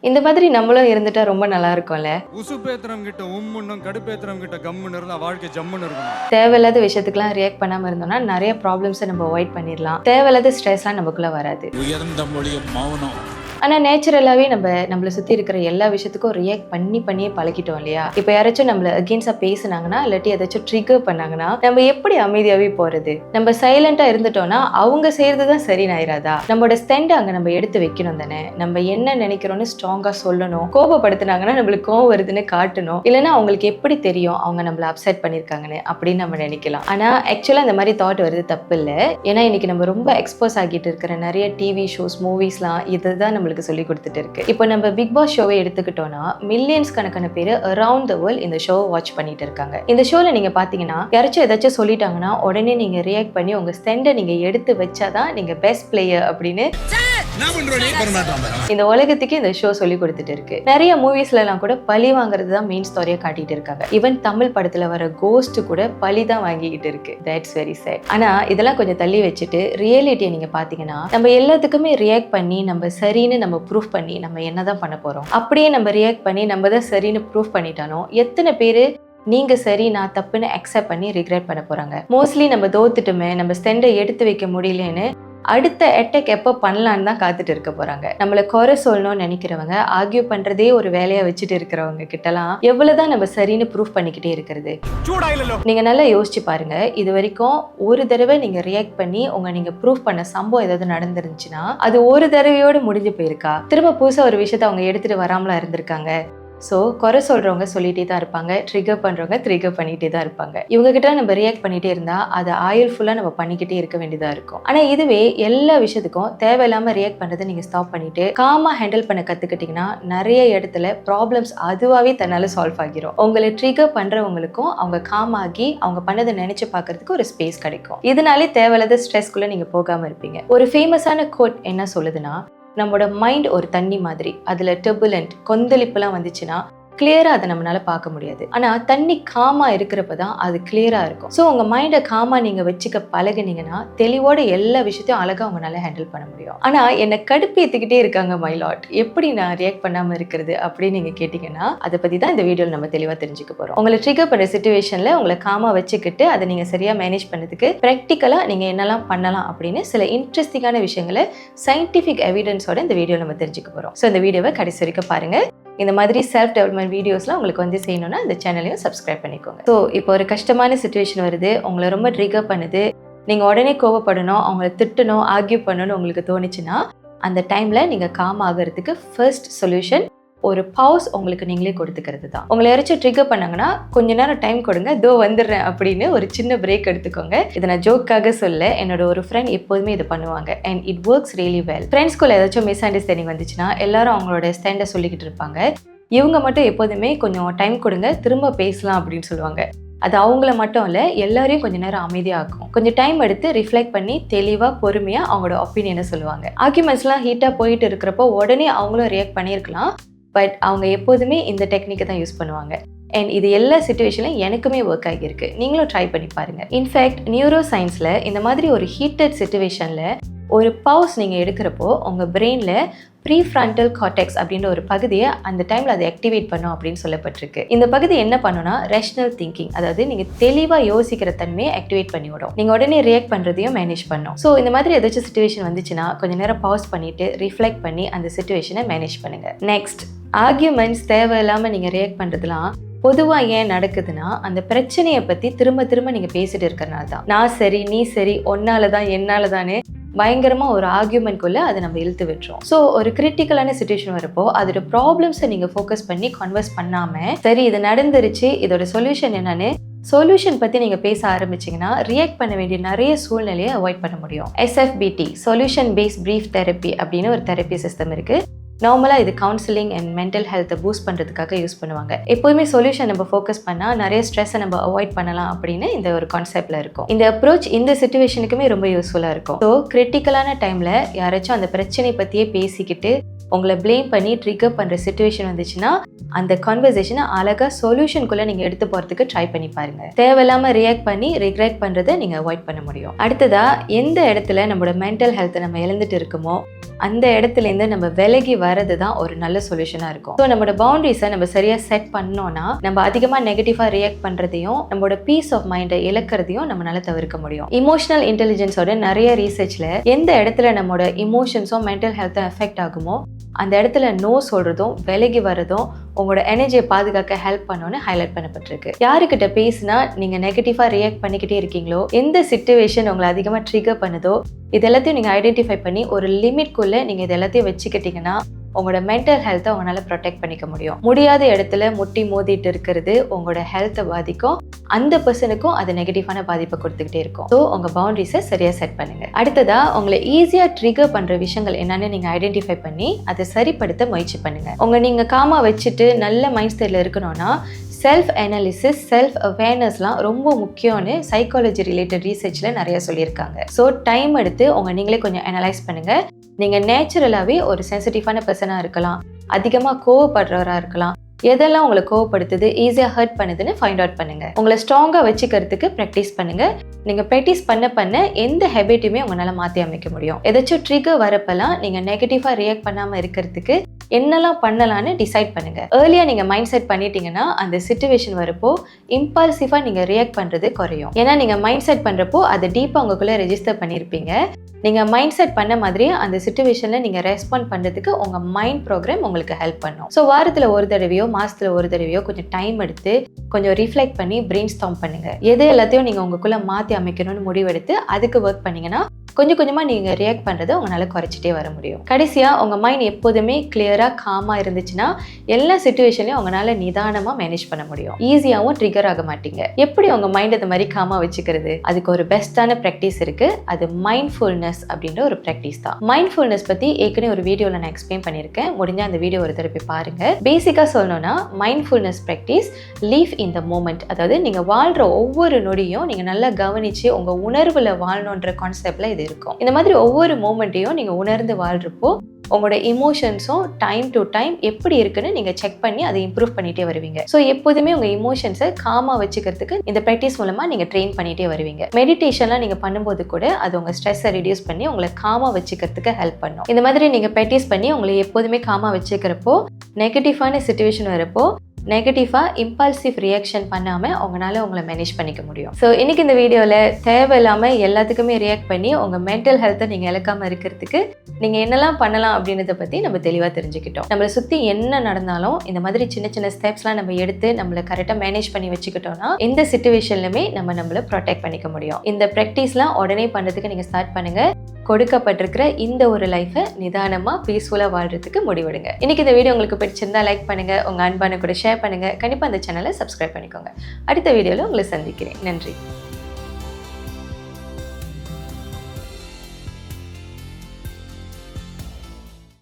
இந்த மாதிரி நம்மளும் இருந்துட்டா ரொம்ப நல்லா இருக்கும்ல. உசுப்பேத்துறவங்க கிட்ட உம்முன்னும் கடுப்பேத்துறவங்க கிட்ட கம்முன்னு இருந்தா வாழ்க்கை ஜம்முன்னு இருக்கும். தேவையில்லாத விஷயத்துக்குலாம் ரியாக்ட் பண்ணாம இருந்தோம்னா நிறைய ப்ராப்ளம்ஸை நம்ம அவாய்ட் பண்ணிடலாம். தேவையில்லாத ஸ்ட்ரெஸ்லாம் நமக்குள்ள வராது. உயர்ந்த மொழியும் மௌனம். ஆனால் நேச்சுரலாகவே நம்மளை சுற்றி இருக்கிற எல்லா விஷயத்துக்கும் ரியாக்ட் பண்ணியே பழகிட்டோம் இல்லையா? இப்போ யாராச்சும் நம்மளை அகெயின்ஸ்டாக பேசினாங்கன்னா இல்லாட்டி ஏதாச்சும் ட்ரிகர் பண்ணாங்கன்னா நம்ம எப்படி அமைதியாகவே போகிறது? நம்ம சைலண்டாக இருந்துட்டோம்னா அவங்க செய்கிறது தான் சரி ஆயிராதா? நம்மளோட ஸ்டாண்டை அங்கே நம்ம எடுத்து வைக்கணும் தானே. நம்ம என்ன நினைக்கிறோன்னு ஸ்ட்ராங்காக சொல்லணும். கோபப்படுத்தினாங்கன்னா நம்மளுக்கு கோவம் வருதுன்னு காட்டணும். இல்லைன்னா அவங்களுக்கு எப்படி தெரியும் அவங்க நம்மளை அப்செட் பண்ணியிருக்காங்கன்னு அப்படின்னு நம்ம நினைக்கலாம். ஆனால் ஆக்சுவலாக இந்த மாதிரி தாட் வருது தப்பு இல்லை. ஏன்னா இன்னைக்கு நம்ம ரொம்ப எக்ஸ்போஸ் ஆகிட்டு இருக்கிற நிறைய டிவி ஷோஸ் மூவிஸ்லாம் இதுதான் நம்மளுக்கு சொல்லி கொடுத்துட்டு இருக்கு. இப்போ நம்ம பிக் பாஸ் ஷோவை எடுத்துக்கிட்டோம்னா மில்லியன்ஸ் கணக்கான பேர் அரவுண்ட் த வேர்ல்ட் இந்த ஷோ வாட்ச் பண்ணிட்டு இருக்காங்க. இந்த ஷோல நீங்க பாத்தீங்கன்னா யாராச்சும் ஏதாச்சும் சொல்லிட்டாங்கன்னா உடனே நீங்க ரியாக்ட் பண்ணி உங்க ஸ்டாண்டை நீங்க எடுத்து வச்சாதான் நீங்க பெஸ்ட் பிளேயர் அப்படின்னு இந்த உலகத்துக்கு இந்த ஷோ சொல்லி கொடுத்துட்டு இருக்கு. நிறைய மூவிஸ்ல எல்லாம் கூட பழி வாங்குறது தான் மெயின் ஸ்டோரியா காட்டிட்டு இருக்காங்க. ஈவன் தமிழ் படத்துல வர கோஸ்ட் கூட பழி தான் வாங்கிக்கிட்டு இருக்கு. That's very sad. ஆனா இதெல்லாம் கொஞ்சம் தள்ளி வச்சுட்டு ரியாலிட்டியை நீங்க பாத்தீங்கன்னா நம்ம எல்லாத்துக்குமே ரியாக்ட் பண்ணி நம்ம சரின்னு நம்ம ப்ரூஃப் பண்ணி நம்ம என்னதான் பண்ண போறோம்? அப்படியே நம்ம ரியாக்ட் பண்ணி நம்ம தான் சரின்னு ப்ரூஃப் பண்ணிட்டானோ எத்தனை பேரு நீங்க சரி நான் தப்புன்னு அக்செப்ட் பண்ணி ரிக்ரெட் பண்ண போறாங்க? மோஸ்ட்லி நம்ம தோத்துட்டுமே நம்ம ஸ்டெண்டை எடுத்து வைக்க முடியலன்னு அடுத்த அட்டாக் எப்போ பண்ணலான்னு தான் காத்துட்டு இருக்க போறாங்க. நம்மளை குறை சொல்லணும்னு நினைக்கிறவங்க, ஆர்கியூ பண்றதே ஒரு வேலையா வச்சுட்டு இருக்கிறவங்க கிட்டலாம் எவ்வளவுதான் நம்ம சரின்னு ப்ரூஃப் பண்ணிக்கிட்டே இருக்கிறது? நீங்க நல்லா யோசிச்சு பாருங்க. இது வரைக்கும் ஒரு தடவை நீங்க ரியாக்ட் பண்ணி நீங்க ப்ரூஃப் பண்ண சம்பவம் ஏதாவது நடந்துருந்துச்சுன்னா அது ஒரு தடவையோடு முடிஞ்சு போயிருக்கா? திரும்ப புதுசா ஒரு விஷயத்த அவங்க எடுத்துட்டு வராமலா இருந்திருக்காங்க. ஸோ குறை சொல்கிறவங்க சொல்லிகிட்டே தான் இருப்பாங்க, ட்ரிகர் பண்ணுறவங்க ட்ரிகர் பண்ணிகிட்டே தான் இருப்பாங்க. இவங்ககிட்ட நம்ம ரியாக்ட் பண்ணிகிட்டே இருந்தால் அதை ஆயுள் ஃபுல்லாக நம்ம பண்ணிக்கிட்டே இருக்க வேண்டியதாக இருக்கும். ஆனால் இதுவே எல்லா விஷயத்துக்கும் தேவையில்லாமல் ரியாக்ட் பண்ணுறதை நீங்கள் ஸ்டாப் பண்ணிவிட்டு காமாக ஹேண்டில் பண்ண கற்றுக்கிட்டிங்கன்னா நிறைய இடத்துல ப்ராப்ளம்ஸ் அதுவாகவே தன்னால் சால்வ் ஆகிரும். உங்களை ட்ரிகர் பண்ணுறவங்களுக்கும் அவங்க காமாகி அவங்க பண்ணதை நினச்சி பார்க்கறதுக்கு ஒரு ஸ்பேஸ் கிடைக்கும். இதனாலே தேவையில்லாத ஸ்ட்ரெஸ்க்குள்ளே நீங்கள் போகாமல் இருப்பீங்க. ஒரு ஃபேமஸான கோட் என்ன சொல்லுதுன்னா, நம்மளோட மைண்ட் ஒரு தண்ணி மாதிரி, அதுல டர்புலண்ட் கொந்தளிப்புலாம் வந்துச்சுன்னா கிளியரா அதை நம்மளால பார்க்க முடியாது. ஆனா தண்ணி காமா இருக்கிறப்பதான் அது கிளியரா இருக்கும். ஸோ உங்க மைண்டை காமா நீங்க வச்சுக்க பழகுனீங்கன்னா தெளிவோட எல்லா விஷயத்தையும் அழகா உங்களால ஹேண்டில் பண்ண முடியும். ஆனா என்னை கடுப்பேத்திக்கிட்டே இருக்காங்க மை லாட், எப்படி நான் ரியாக்ட் பண்ணாம இருக்கிறது அப்படின்னு நீங்க கேட்டீங்கன்னா அதை பத்தி தான் இந்த வீடியோல நம்ம தெளிவா தெரிஞ்சுக்க போறோம். உங்களை ட்ரிகர் பண்ற சிச்சுவேஷன்ல உங்களை காமா வச்சுக்கிட்டு அதை நீங்க சரியா மேனேஜ் பண்ணதுக்கு ப்ராக்டிக்கலா நீங்க என்னெல்லாம் பண்ணலாம் அப்படின்னு சில இன்ட்ரெஸ்டிங்கான விஷயங்களை சயின்டிபிக் எவிடன்ஸோட இந்த வீடியோ நம்ம தெரிஞ்சுக்க போறோம். ஸோ இந்த வீடியோவை கடைசி வரைக்கும் பாருங்க. இந்த மாதிரி செல்ஃப் டெவலப்மெண்ட் வீடியோஸ்லாம் உங்களுக்கு வந்து செய்யணும்னா இந்த சேனலையும் சப்ஸ்கிரைப் பண்ணிக்கோங்க. ஸோ இப்போ ஒரு கஷ்டமான சுச்சுவேஷன் வருது, உங்களை ரொம்ப ட்ரிகர் பண்ணுது, நீங்கள் உடனே கோவப்படணும், அவங்கள திட்டணும், ஆர்கியூ பண்ணணும்னு உங்களுக்கு தோணுச்சுன்னா அந்த டைமில் நீங்கள் காம் ஆகிறதுக்கு ஃபர்ஸ்ட் சொல்யூஷன் ஒரு பவுஸ் உங்களுக்கு நீங்களே கொடுத்துக்கிறது தான். உங்களை யாராச்சும் ட்ரிகர் பண்ணாங்கன்னா கொஞ்ச நேரம் டைம் கொடுங்க, தோ வந்துடுறேன் அப்படின்னு ஒரு சின்ன பிரேக் எடுத்துக்கோங்க. இதை நான் ஜோக்காக சொல்ல, என்னோட ஒரு ஃப்ரெண்ட் எப்போதுமே இது பண்ணுவாங்க and it works really well. ஃப்ரெண்ட்ஸ்குள்ள ஏதாச்சும் மிஸ் அண்டர்ஸ்டாண்டிங் வந்துச்சுன்னா எல்லாரும் அவங்களோட ஸ்டாண்டை சொல்லிக்கிட்டு இருப்பாங்க. இவங்க மட்டும் எப்போதுமே கொஞ்சம் டைம் கொடுங்க, திரும்ப பேசலாம் அப்படின்னு சொல்லுவாங்க. அது அவங்கள மட்டும் இல்லை, எல்லாரையும் கொஞ்சம் நேரம் அமைதியாக ஆக்கும். கொஞ்சம் டைம் எடுத்து ரிஃப்ளெக்ட் பண்ணி தெளிவாக பொறுமையாக அவங்களோட ஒப்பீனியனை சொல்லுவாங்க. ஆர்கியூமெண்ட்ஸ்லாம் ஹீட்டாக போயிட்டு இருக்கிறப்போ உடனே அவங்களும் ரியாக்ட் பண்ணியிருக்கலாம், பட் அவங்க எப்போதுமே இந்த டெக்னிக்கை தான் யூஸ் பண்ணுவாங்க. அண்ட் இது எல்லா சிச்சுவேஷன்லையும் எனக்குமே ஒர்க் ஆகியிருக்கு. நீங்களும் ட்ரை பண்ணி பாருங்க. இன்ஃபேக்ட் நியூரோ சயின்ஸில் இந்த மாதிரி ஒரு ஹீட்டட் சிச்சுவேஷனில் ஒரு பவுஸ் நீங்கள் எடுக்கிறப்போ உங்கள் பிரெயினில் ப்ரீஃப்ரண்டல் கார்டெக்ஸ் அப்படின்ற ஒரு பகுதியை அந்த டைமில் அதை ஆக்டிவேட் பண்ணும் அப்படின்னு சொல்லப்பட்டிருக்கு. இந்த பகுதி என்ன பண்ணுன்னா ரேஷனல் திங்கிங், அதாவது நீங்கள் தெளிவாக யோசிக்கிற தன்மையை ஆக்டிவேட் பண்ணி விடும். நீங்கள் உடனே ரியாக்ட் பண்ணுறதையும் மேனேஜ் பண்ணும். ஸோ இந்த மாதிரி ஏதாச்சும் சிச்சுவேஷன் வந்துச்சுன்னா கொஞ்சம் நேரம் பாஸ் பண்ணிவிட்டு ரிஃப்ளெக்ட் பண்ணி அந்த சிச்சுவேஷனை மேனேஜ் பண்ணுங்கள். நெக்ஸ்ட், ஆர்கியூமெண்ட்ஸ் தேவையில்லாமல் நீங்கள் ரியாக்ட் பண்ணுறதுலாம் பொதுவாக ஏன் நடக்குதுன்னா அந்த பிரச்சனையை பற்றி திரும்ப திரும்ப நீங்கள் பேசிட்டு இருக்கிறனால தான். நான் சரி நீ சரி, ஒன்னால தான் என்னால தானே பயங்கரமாக ஒரு ஆர்கியூமெண்ட்குள்ளே அதை நம்ம இழுத்து விட்டுரும். ஸோ ஒரு கிரிட்டிக்கலான சிச்சுவேஷன் வரப்போ அதோட ப்ராப்ளம்ஸை நீங்கள் ஃபோக்கஸ் பண்ணி கன்வர்ஸ் பண்ணாமல் சரி இது நடந்துருச்சு, இதோட சொல்யூஷன் என்னன்னு சொல்யூஷன் பற்றி நீங்கள் பேச ஆரம்பிச்சிங்கன்னா ரியாக்ட் பண்ண வேண்டிய நிறைய சூழ்நிலையை அவாய்ட் பண்ண முடியும். SFBT solution based brief therapy அப்படின்னு ஒரு தெரப்பி சிஸ்டம் இருக்குது. நார்மலாக இது கவுன்சிலிங் அண்ட் மென்டல் ஹெல்த்தை பூஸ்ட் பண்ணுறதுக்காக யூஸ் பண்ணுவாங்க. எப்போதுமே சொல்யூஷன் நம்ம ஃபோக்கஸ் பண்ணால் நிறைய ஸ்ட்ரெஸ்ஸை நம்ம அவாய்ட் பண்ணலாம் அப்படின்னு இந்த ஒரு கான்செப்டில் இருக்கும். இந்த அப்ரோச் இந்த சிச்சுவேஷனுக்குமே ரொம்ப யூஸ்ஃபுல்லாக இருக்கும். ஸோ கிரிட்டிக்கலான டைமில் யாராச்சும் அந்த பிரச்சனை பற்றியே பேசிக்கிட்டு உங்களை ப்ளேம் பண்ணி ட்ரிகர் பண்ணுற சுச்சுவேஷன் வந்துச்சுன்னா அந்த கான்வர்சேஷனை அழகாக சொல்யூஷனுக்குள்ளே நீங்கள் எடுத்து போகிறதுக்கு ட்ரை பண்ணி பாருங்கள். தேவையில்லாமல் ரியாக்ட் பண்ணி ரிக்ரெட் பண்ணுறதை நீங்கள் அவாய்ட் பண்ண முடியும். அடுத்ததாக, எந்த இடத்துல நம்மளோட மென்டல் ஹெல்த்தை நம்ம இழந்துட்டு இருக்குமோ அந்த இடத்துலேருந்து நம்ம விலகி வர்றது தான் ஒரு நல்ல சொல்யூஷனாக இருக்கும். ஸோ நம்மளோட பவுண்டரிஸை நம்ம சரியாக செட் பண்ணோன்னா நம்ம அதிகமாக நெகட்டிவாக ரியாக்ட் பண்ணுறதையும் நம்மளோட பீஸ் ஆஃப் மைண்டை இழக்கிறதையும் நம்மளால தவிர்க்க முடியும். இமோஷனல் இன்டெலிஜென்ஸோட நிறைய ரீசர்ச்சில் எந்த இடத்துல நம்மளோட இமோஷன்ஸும் மென்டல் ஹெல்த்தும் எஃபெக்ட் ஆகுமோ அந்த இடத்துல நோ சொல்கிறதும் விலகி வர்றதும் உங்களோட எனர்ஜியை பாதுகாக்க ஹெல்ப் பண்ணணும்னு ஹைலைட் பண்ணப்பட்டிருக்கு. யாருக்கிட்ட பேசினா நீங்கள் நெகட்டிவாக ரியாக்ட் பண்ணிக்கிட்டே இருக்கீங்களோ, எந்த சிச்சுவேஷன் உங்களை அதிகமாக ட்ரிகர் பண்ணுதோ, இது எல்லாத்தையும் நீங்கள் ஐடென்டிஃபை பண்ணி ஒரு லிமிட்குள்ளே நீங்கள் இது எல்லாத்தையும் வச்சுக்கிட்டீங்கன்னா உங்களோட மென்டல் ஹெல்த்தை உங்களால் ப்ரொடெக்ட் பண்ணிக்க முடியும். முடியாத இடத்துல முட்டி மோதிட்டு இருக்கிறது உங்களோட ஹெல்த்தை பாதிக்கும், அந்த பர்சனுக்கும் அது நெகட்டிவான பாதிப்பை கொடுத்துக்கிட்டே இருக்கும். ஸோ உங்கள் பவுண்டரிஸை சரியாக செட் பண்ணுங்கள். அடுத்ததாக, உங்களை ஈஸியாக ட்ரிகர் பண்ணுற விஷயங்கள் என்னென்னு நீங்கள் ஐடென்டிஃபை பண்ணி அதை சரிப்படுத்த முயற்சி பண்ணுங்கள். நீங்கள் காமாக வச்சுட்டு நல்ல மைண்ட் ஸ்டேட்டில் இருக்கணும்னா செல்ஃப் அனாலிசிஸ், செல்ஃப் அவேர்னஸ்லாம் ரொம்ப முக்கியம்னு சைக்காலஜி ரிலேட்டட் ரீசர்ச்சில் நிறைய சொல்லியிருக்காங்க. ஸோ டைம் எடுத்து நீங்களே கொஞ்சம் அனலைஸ் பண்ணுங்கள். நீங்கள் நேச்சுரலாகவே ஒரு சென்சிட்டிவான பர்சனாக இருக்கலாம், அதிகமாக கோவப்படுறவராக இருக்கலாம். எதெல்லாம் உங்களை கோவப்படுத்துது, ஈஸியாக ஹர்ட் பண்ணுதுன்னு ஃபைண்ட் அவுட் பண்ணுங்கள். உங்களை ஸ்ட்ராங்காக வச்சுக்கிறதுக்கு ப்ராக்டிஸ் பண்ணுங்கள். நீங்கள் ப்ராக்டிஸ் பண்ண எந்த ஹேபிட்டுமே உங்களால் மாற்றி அமைக்க முடியும். ஏதாச்சும் ட்ரிகர் வரப்பெல்லாம் நீங்கள் நெகட்டிவாக ரியாக்ட் பண்ணாமல் இருக்கிறதுக்கு என்னெல்லாம் பண்ணலான்னு டிசைட் பண்ணுங்கள். ஏர்லியாக நீங்கள் மைண்ட் செட் பண்ணிட்டீங்கன்னா அந்த சிச்சுவேஷன் வரப்போ இம்பல்சிவாக நீங்கள் ரியாக்ட் பண்ணுறது குறையும். ஏன்னா நீங்கள் மைண்ட் செட் பண்ணுறப்போ அதை டீப்பாக உங்களுக்குள்ளே ரெஜிஸ்டர் பண்ணியிருப்பீங்க. நீங்கள் மைண்ட் செட் பண்ண மாதிரியே அந்த சிச்சுவேஷனில் நீங்கள் ரெஸ்பாண்ட் பண்ணுறதுக்கு உங்கள் மைண்ட் ப்ரோக்ராம் உங்களுக்கு ஹெல்ப் பண்ணும். ஸோ வாரத்தில் ஒரு தடவையோ மாதத்தில் ஒரு தடவையோ கொஞ்சம் டைம் எடுத்து கொஞ்சம் ரிஃப்ளெக்ட் பண்ணி பிரெயின் ஸ்டார்ம் பண்ணுங்கள். எது எல்லாத்தையும் நீங்கள் உங்களுக்குள்ளே மாற்றி அமைக்கணும்னு முடிவெடுத்து அதுக்கு ஒர்க் பண்ணிங்கன்னா கொஞ்சம் கொஞ்சமாக நீங்கள் ரியாக்ட் பண்ணுறதை உங்களால் குறைச்சிட்டே வர முடியும். கடைசியாக உங்கள் மைண்ட் எப்போதுமே கிளியராக காமாக இருந்துச்சுன்னா எல்லா சிச்சுவேஷன்லையும் உங்களால் நிதானமாக மேனேஜ் பண்ண முடியும். ஈஸியாகவும் ட்ரிகர் ஆக மாட்டீங்க. எப்படி உங்கள் மைண்ட் அந்த மாதிரி காமாக வச்சுக்கிறது? அதுக்கு ஒரு பெஸ்ட்டான ப்ராக்டிஸ் இருக்குது. அது மைண்ட்ஃபுல்னஸ் அப்படின்ற ஒரு ப்ராக்டிஸ் தான். மைண்ட்ஃபுல்னஸ் பற்றி ஏற்கனவே ஒரு வீடியோவில் நான் எக்ஸ்பிளைன் பண்ணியிருக்கேன். முடிஞ்சால் அந்த வீடியோ ஒரு தடவை பாருங்கள். பேசிக்காக சொல்லணும்னா mindfulness practice leave in the moment. அதாவது நீங்கள் வாழ்கிற ஒவ்வொரு நொடியும் நீங்கள் நல்லா கவனித்து உங்கள் உணர்வில் வாழணுன்ற கான்செப்டில் இது இருக்கும். இந்த மாதிரி ஒவ்வொரு மூமெண்ட்டையும் நீங்கள் உணர்ந்து வாழ்றப்போ உங்களோட இமோஷன்ஸும் டைம் டு டைம் எப்படி இருக்குன்னு நீங்கள் செக் பண்ணி அதை இம்ப்ரூவ் பண்ணிகிட்டே வருவீங்க. ஸோ எப்போதுமே உங்கள் இமோஷன்ஸை காமாக வச்சுக்கிறதுக்கு இந்த ப்ராக்டிஸ் மூலமாக நீங்கள் ட்ரெயின் பண்ணிகிட்டே வருவீங்க. மெடிடேஷன்லாம் நீங்கள் பண்ணும்போது கூட அது உங்கள் ஸ்ட்ரெஸ்ஸை ரிடியூஸ் பண்ணி உங்களை காமாக வச்சுக்கிறதுக்கு ஹெல்ப் பண்ணும். இந்த மாதிரி நீங்கள் ப்ராக்டிஸ் பண்ணி உங்களை எப்போதுமே காமாக வச்சுக்கிறப்போ நெகட்டிவான சிச்சுவேஷன் வரப்போ நெகட்டிவாக இம்பல்சிவ் ரியாக்ஷன் பண்ணாமல் உங்களை மேனேஜ் பண்ணிக்க முடியும். ஸோ இன்றைக்கி இந்த வீடியோவில் தேவையில்லாமல் எல்லாத்துக்குமே ரியாக்ட் பண்ணி உங்கள் மென்டல் ஹெல்த்தை நீங்கள் இழக்காமல் இருக்கிறதுக்கு நீங்கள் என்னெல்லாம் பண்ணலாம் அப்படின்றத பற்றி நம்ம தெளிவாக தெரிஞ்சுக்கிட்டோம். நம்மளை சுற்றி என்ன நடந்தாலும் இந்த மாதிரி சின்ன சின்ன ஸ்டெப்ஸ்லாம் நம்ம எடுத்து நம்மளை கரெக்டாக மேனேஜ் பண்ணி வச்சுக்கிட்டோம்னா எந்த சிச்சுவேஷன்லையுமே நம்மளை ப்ரொடெக்ட் பண்ணிக்க முடியும். இந்த ப்ராக்டிஸ்லாம் உடனே பண்ணுறதுக்கு நீங்கள் ஸ்டார்ட் பண்ணுங்கள். கொடுக்கப்பட்டிருக்கிற இந்த ஒரு லைஃபை நிதானமாக பீஸ்ஃபுல்லாக வாழ்றதுக்கு முடிவெடுங்க. இன்றைக்கி இந்த வீடியோ உங்களுக்கு பிடிச்சிருந்தா லைக் பண்ணுங்கள், உங்கள் அன்பான கூட ஷேர் பண்ணுங்கள். கண்டிப்பாக அந்த சேனலை சப்ஸ்கிரைப் பண்ணிக்கோங்க. அடுத்த வீடியோவில் உங்களை சந்திக்கிறேன். நன்றி.